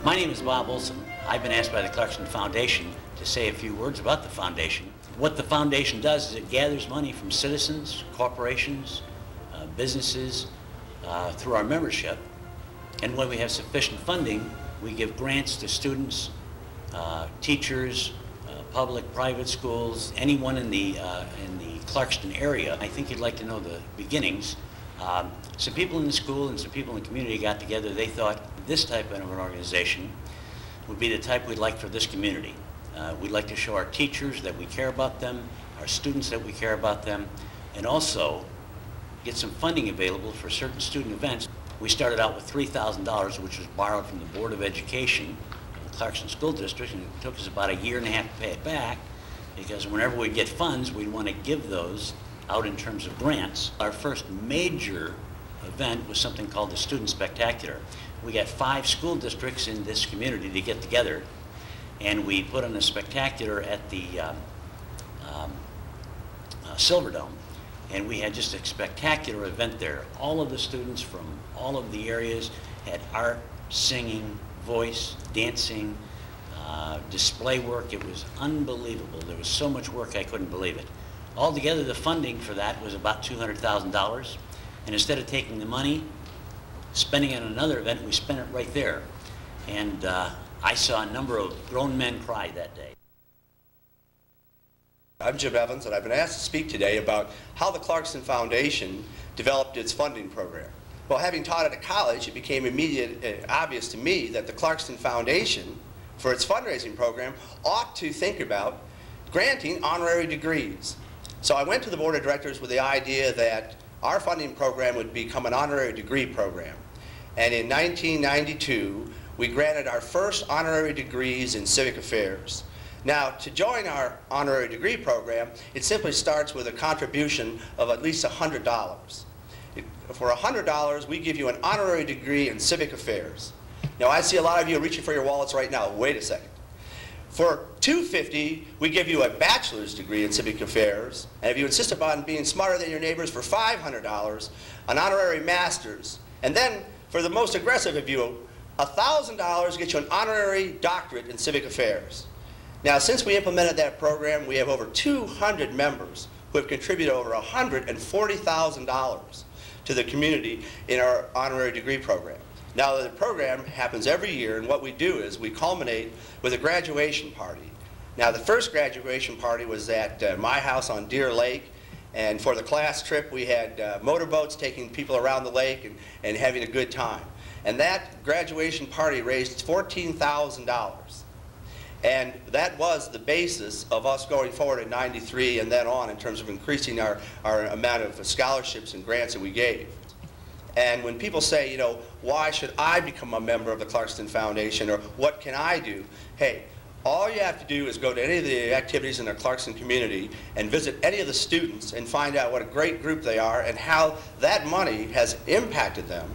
My name is Bob Olson. I've been asked by the Clarkston Foundation to say a few words about the foundation. What the foundation does is it gathers money from citizens, corporations, businesses through our membership. And when we have sufficient funding, we give grants to students, teachers, public, private schools, anyone in the Clarkston area. I think you'd like to know the beginnings. Some people in the school and some people in the community got together. They thought this type of an organization would be the type we'd like for this community. We'd like to show our teachers that we care about them, our students that we care about them, and also get some funding available for certain student events. We started out with $3,000, which was borrowed from the Board of Education of the Clarkston School District, and it took us about a year and a half to pay it back, because whenever we get funds, we'd want to give those out in terms of grants. Our first major event was something called the Student Spectacular. We got 5 school districts in this community to get together, and we put on a spectacular at the Silverdome, and we had just a spectacular event there. All of the students from all of the areas had art, singing, voice, dancing, display work. It was unbelievable. There was so much work I couldn't believe it. Altogether, the funding for that was about $200,000, and instead of taking the money, spending it on another event, we spent it right there. And I saw a number of grown men cry that day. I'm Jim Evans, and I've been asked to speak today about how the Clarkston Foundation developed its funding program. Well, having taught at a college, it became obvious to me that the Clarkston Foundation, for its fundraising program, ought to think about granting honorary degrees. So I went to the board of directors with the idea that our funding program would become an honorary degree program. And in 1992, we granted our first honorary degrees in civic affairs. Now, to join our honorary degree program, it simply starts with a contribution of at least $100. For $100, we give you an honorary degree in civic affairs. Now, I see a lot of you reaching for your wallets right now. Wait a second. For $250, we give you a bachelor's degree in civic affairs, and if you insist upon being smarter than your neighbors, for $500, an honorary master's. And then, for the most aggressive of you, $1,000 gets you an honorary doctorate in civic affairs. Now, since we implemented that program, we have over 200 members who have contributed over $140,000 to the community in our honorary degree program. Now, the program happens every year, and what we do is we culminate with a graduation party. Now, the first graduation party was at my house on Deer Lake, and for the class trip, we had motorboats taking people around the lake and having a good time. And that graduation party raised $14,000. And that was the basis of us going forward in '93 and then on in terms of increasing our amount of scholarships and grants that we gave. And when people say, you know, why should I become a member of the Clarkston Foundation, or what can I do? Hey, all you have to do is go to any of the activities in the Clarkston community and visit any of the students and find out what a great group they are and how that money has impacted them,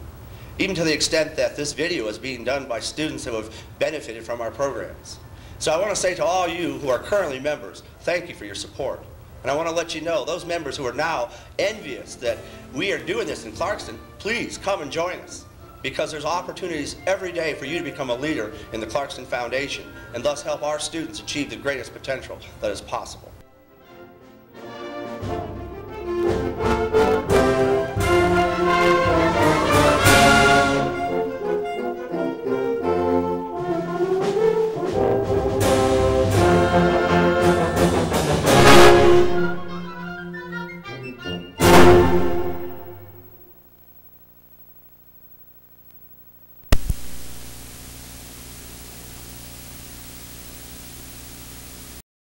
even to the extent that this video is being done by students who have benefited from our programs. So I want to say to all you who are currently members, thank you for your support. And I want to let you know, those members who are now envious that we are doing this in Clarkston, please come and join us, because there's opportunities every day for you to become a leader in the Clarkston Foundation and thus help our students achieve the greatest potential that is possible.